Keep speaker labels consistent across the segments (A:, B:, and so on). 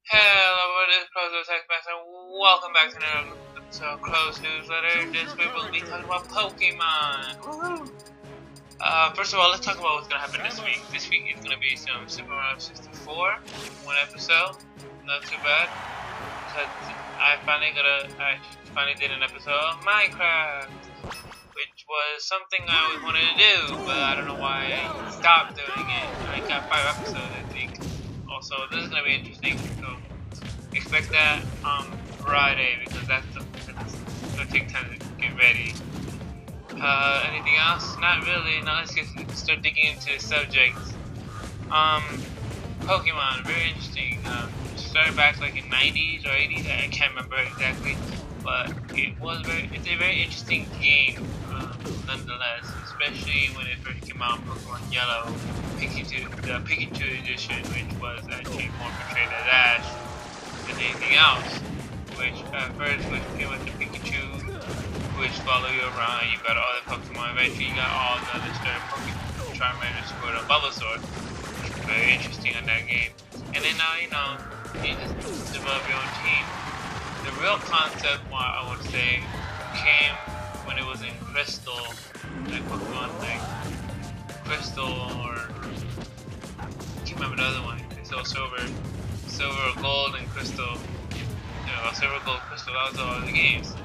A: Hello, this is Close Text Master. Welcome back to another episode of Close Newsletter. This week we'll be talking about Pokemon. First of all, let's talk about what's gonna happen this week. This week is gonna be some Super Mario 64, one episode, not too bad. I finally did an episode of Minecraft, which was something I always wanted to do, but I don't know why I stopped doing it. I got 5 episodes, I think. Also, this is gonna be interesting, so expect that on Friday because that's gonna take time to get ready. Anything else? Not really. Now let's start digging into the subject. Pokemon, very interesting. Started back like in 90s or 80s. I can't remember exactly, but it's a very interesting game, nonetheless. Especially when it first came out, Pokemon Yellow, the Pikachu edition, which was actually more portrayed as Ash than anything else. Which first was pretty much the Pikachu, which follow you around. You got all the Pokemon. Eventually, you got all the other starter Pokemon, Charmander, Squirtle, Bulbasaur. Which was very interesting in that game. And then now you just develop your own team. The real concept, I would say, came when it was in Crystal, like Pokemon, like Crystal or I can't remember the other one. Crystal, Silver, Gold, and Crystal. Silver, Gold, Crystal. That was all the games.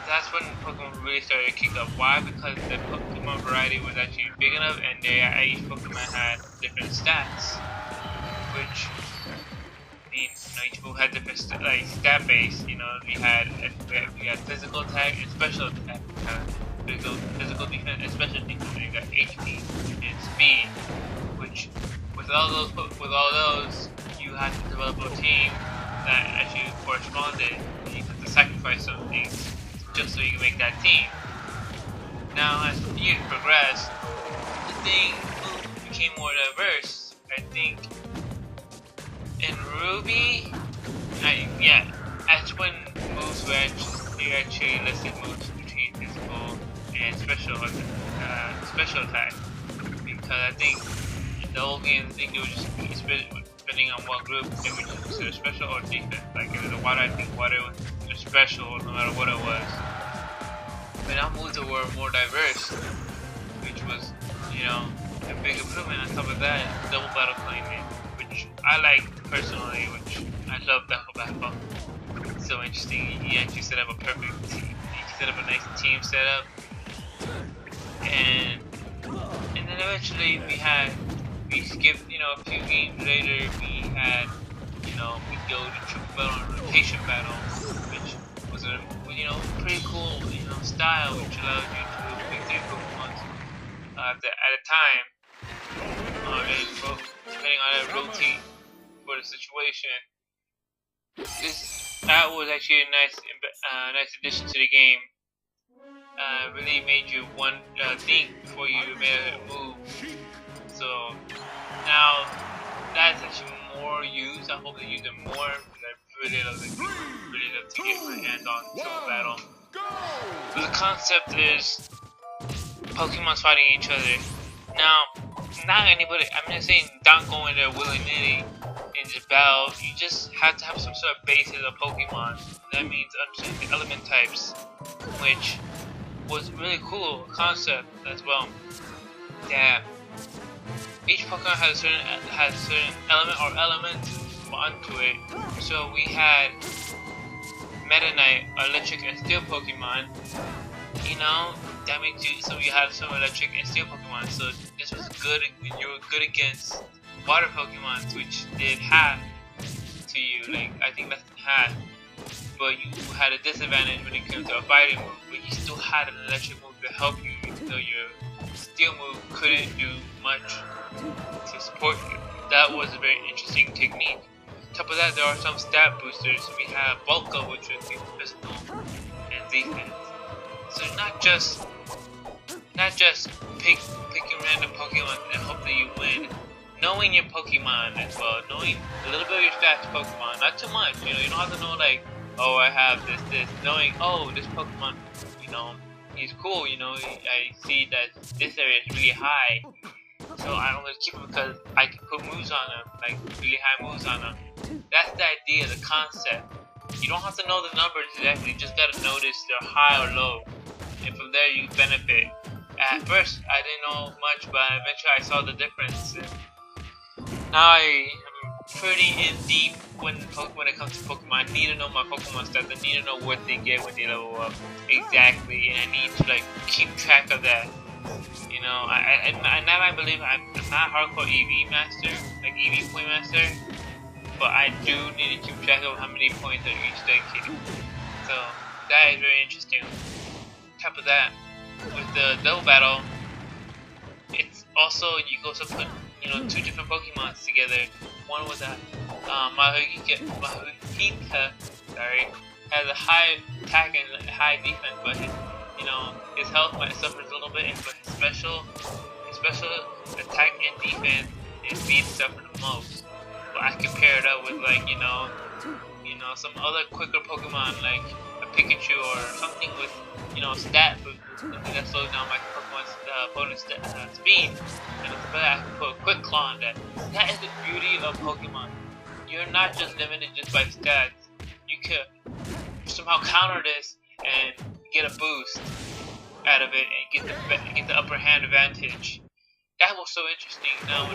A: That's when Pokemon really started to kick up. Why? Because the Pokemon variety was actually big enough, and each Pokemon had different stats, which each move had different stat base. We had physical attack and special attack. Physical defense and special defense. You got HP and speed. Which with all those, you had to develop a team that actually corresponded. You had to sacrifice some things just so you can make that team. Now, as the years progressed, the thing became more diverse. I think in Ruby, that's when moves were actually listed moves between physical and special attack. Because I think in the old games, they were just depending on what group they would consider special or defense. Like in the water, I think water was considered special no matter what it was. But now moves were more diverse, which was a big improvement. On top of that, double battle claiming, which I like personally, which I love double battle. It's so interesting. You actually set up a perfect team. You set up a nice team setup, and then eventually we skipped a few games later. We go to triple battle and rotation battle, which was a pretty cool style, which allowed you to pick their Pokemon at a time. Depending on how to rotate for the situation. That was actually a nice addition to the game. Really made you think before you made a move. So now that's actually more used. I hope they use it more because I really love to get my hands on Triple Battle. But the concept is Pokemon's fighting each other. Now, not anybody. I'm not saying don't go in there willy-nilly and just battle. You just have to have some sort of basis of Pokemon. That means understanding the element types, which was really cool concept as well. Yeah, each Pokemon has a certain element or elements onto it. So we had Meta Knight, electric and steel Pokemon. That makes you had some electric and steel Pokemon. So this was good when you were good against water Pokemon, which did half to you. Like I think less than half. But you had a disadvantage when it came to a fighting move. But you still had an electric move to help you, even though your steel move couldn't do much to support you. That was a very interesting technique. On top of that, there are some stat boosters. We have Bulk Up, which is physical and defense. So not just picking random Pokemon and hope that you win. Knowing your Pokemon as well, knowing a little bit of your stats Pokemon, not too much. You don't have to know like, oh, I have this. Knowing, oh, this Pokemon, he's cool. I see that this area is really high, so I'm gonna keep him because I can put moves on him, like really high moves on him. That's the idea, the concept. You don't have to know the numbers exactly, you just gotta notice they're high or low. And from there you benefit. At first I didn't know much, but eventually I saw the difference. And now I am pretty in deep when it comes to Pokemon. I need to know my Pokemon stats, I need to know what they get when they level up exactly, and I need to like keep track of that. You know, now I believe I'm not hardcore EV master, like EV point master, but I do need to keep track of how many points are each dedicated. So that is very interesting. On top of that, with the double battle, it's also you go to put two different Pokemons together. One was a Mahika, has a high attack and high defense, but his health might suffer a little bit, but his special attack and defense is being suffered the most. But I compare it up with like some other quicker Pokemon like a Pikachu or something with stat boost, something that slows down my Pokemon's opponent's speed, and it's better I can put a quick claw on that. That is the beauty of Pokemon. You're not just limited just by stats. You could somehow counter this and get a boost out of it and get the upper hand advantage. That was so interesting. Now,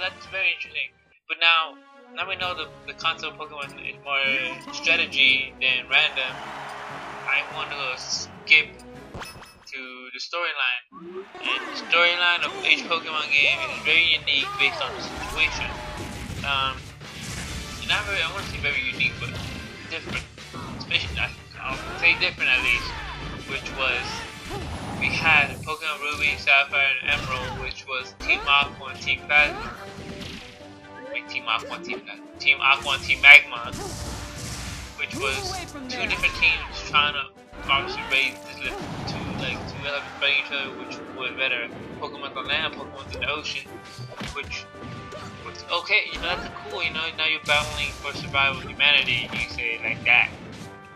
A: that's very interesting. But now we know the concept of Pokemon is more strategy than random. I want to skip to the storyline. And the storyline of each Pokemon game is very unique based on the situation. Not very, I want to say very unique, but different. Especially, I'll say different at least, which was, we had Pokemon Ruby, Sapphire, and Emerald, which was Team Aqua and Team Plasma. Team Aqua and Team Magma, which was two different teams trying to obviously raise this two levels fighting each other, which was better. Pokemon on land, Pokemon in the ocean, which was okay, that's cool, now you're battling for survival of humanity, you say it like that.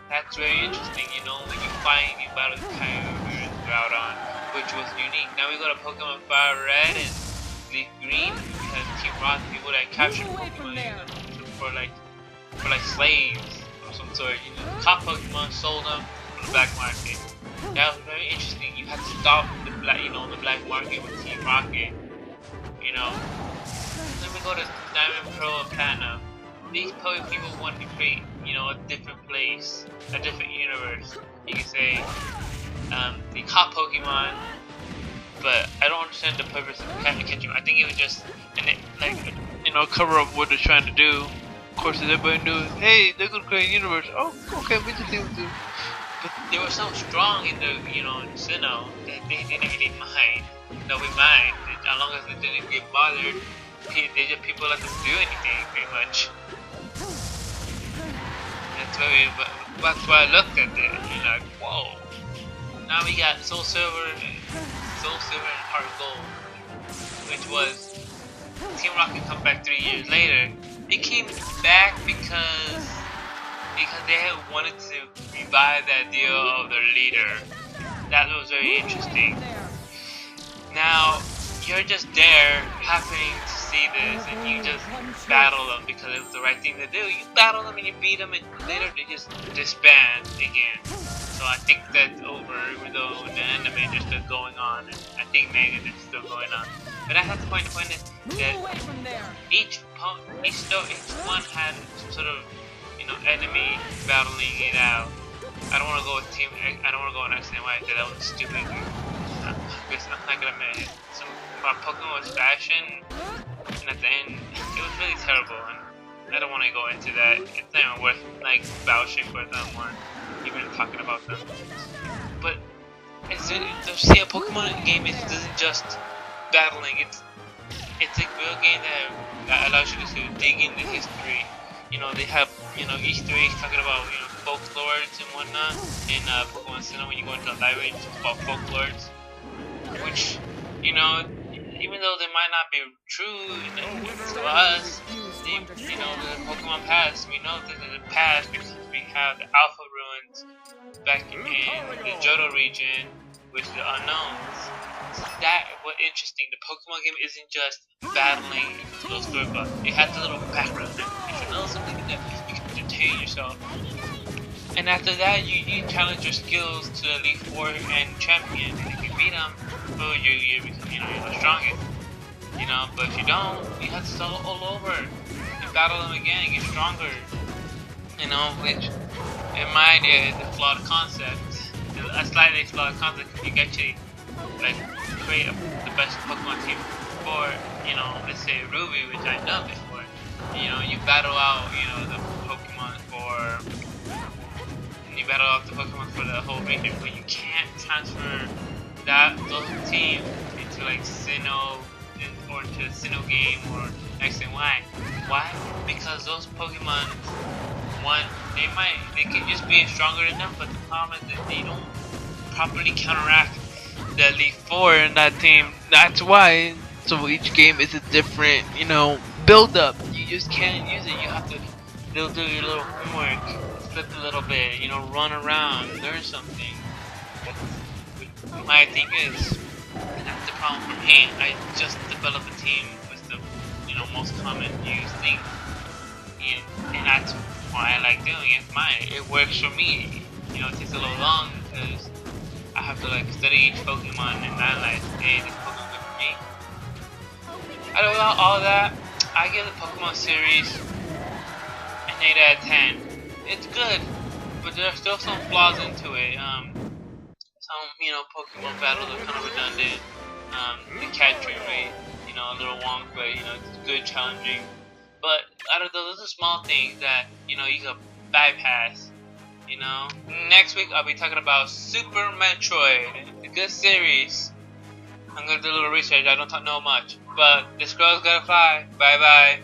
A: That's very interesting, when you fight, you battle the Kyogre and Groudon, which was unique. Now we go to Pokemon Fire Red and Leaf Green, because Team Rocket, people that captured Pokemon for like slaves of some sort, caught Pokemon, sold them on the black market. That was very interesting. You had to stop the black market with Team Rocket. Then we go to Diamond, Pearl, and Platinum. These people want to create, a different place, a different universe. You can say, they caught Pokemon, but I don't understand the purpose of catching them. I think it was just, cover up what they're trying to do. Of course, everybody knew, hey, they're gonna create a universe. Oh, okay, we just need to do. But they were so strong in the, in Sinnoh, that they didn't really mind. Nobody mind, as long as they didn't get bothered. People let them do anything, pretty much. That's why I looked at it, and like, whoa. Now we got Soul Silver and Heart Gold, which was Team Rocket come back 3 years later. They came back because they had wanted to revive the idea of their leader. That was very interesting. Now, you're just there happening to see this, and you just battle them because it was the right thing to do. You battle them and you beat them, and later they just disband again. So I think that's over, even though the anime is still going on, and I think manga is still going on. But that's not the point. The point is that each one had some sort of enemy battling it out. I don't want to go with I don't want to go on X and Y. That was stupid. I'm not gonna admit it. My Pokemon was fashion, and at the end, it was really terrible, and I don't want to go into that. It's not even worth vouching for them or even talking about them. But a Pokemon game isn't just battling. It's a real game that allows you to dig into history. They have Easter eggs talking about folklores and whatnot in Pokemon Sinnoh. When you go into the library, it's about folklores, which even though they might not be true to us, the Pokemon past, we know this is the past because we have the Alpha Ruins back in the Johto region, which is the unknowns. that was interesting. The Pokemon game isn't just battling those story plots. It has a little background. If you know something that you can entertain yourself. And after that, you challenge your skills to the Elite Four and champion. And if you beat them, oh, you're the strongest. You know, but if you don't, you have to start all over. You battle them again and get stronger. You know, which in my idea is a flawed concept. A slightly flawed concept. You can actually like create the best Pokemon team for, you know, let's say Ruby, which I've done before. You know, you battle out, you know, the Pokemon for the whole region, but you can't transfer those teams into like Sinnoh or to Sinnoh game or X and Y. Why? Because those Pokemon, one, they can just be stronger than them, but the problem is that they don't properly counteract the Elite Four in that team. That's why. So each game is a different, you know, build up. You just can't use it. You have to do your little homework, flip a little bit, you know, run around, learn something. My thing is, that's the problem for me. I just developed a team with the, you know, most common used thing, and that's why I like doing it. It works for me. You know, it takes a little long because I have to like study each Pokemon and analyze, hey, this Pokemon good for me. Out of all that, I give the Pokemon series an 8 out of 10. It's good, but there's still some flaws into it. Some, you know, Pokemon battles are kind of redundant. The capture rate, you know, a little wonk, but you know, it's good, challenging. But out of those are small things that, you know, you can bypass. You know, next week I'll be talking about Super Metroid. It's a good series. I'm gonna do a little research. I don't know much, but this girl's gonna fly. Bye bye.